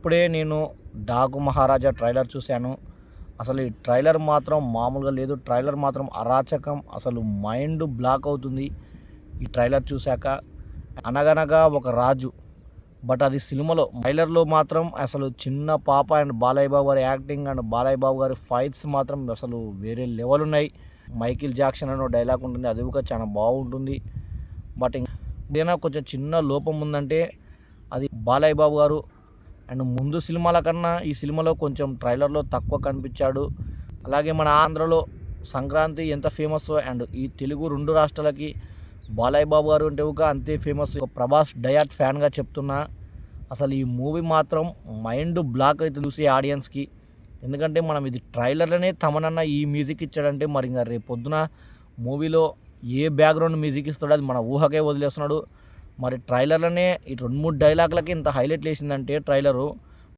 ఇప్పుడే నేను 'డాకు మహారాజా' ట్రైలర్ చూశాను. అసలు ఈ ట్రైలర్ మాత్రం మామూలుగా లేదు. ట్రైలర్ మాత్రం అరాచకం. అసలు మైండ్ బ్లాక్ అవుతుంది ఈ ట్రైలర్ చూశాక. అనగనగా ఒక రాజు, బట్ అది సినిమాలో. ట్రైలర్లో మాత్రం అసలు చిన్న పాప అండ్ బాలయ్య బాబు గారి యాక్టింగ్ అండ్ బాలయ్య బాబు గారి ఫైట్స్ మాత్రం అసలు వేరే లెవెల్ ఉన్నాయి. మైకిల్ జాక్సన్ అనే డైలాగ్ ఉంటుంది, అది కూడా చాలా బాగుంటుంది. బట్ ఏదైనా కొంచెం చిన్న లోపం ఉందంటే అది బాలయ్య బాబు గారు. అండ్ ముందు సినిమాల కన్నా ఈ సినిమాలో కొంచెం ట్రైలర్లో తక్కువ కనిపించాడు. అలాగే మన ఆంధ్రలో సంక్రాంతి ఎంత ఫేమస్ అండ్ ఈ తెలుగు 2 రాష్ట్రాలకి బాలయ్య బాబు గారు అంటే ఒక అంతే ఫేమస్. ప్రభాస్ డయాట్ ఫ్యాన్గా చెప్తున్నా. అసలు ఈ మూవీ మాత్రం మైండ్ బ్లాక్ అయితే చూసే ఆడియన్స్కి. ఎందుకంటే మనం ఇది ట్రైలర్లోనే తమనన్న ఈ మ్యూజిక్ ఇచ్చాడంటే మరి ఇంకా రేపు పొద్దున మూవీలో ఏ బ్యాక్గ్రౌండ్ మ్యూజిక్ ఇస్తాడో అది మన ఊహకే వదిలేస్తున్నాడు. మరి ట్రైలర్లోనే ఈ 2-3 డైలాగులకి ఇంత హైలైట్ వేసిందంటే ట్రైలరు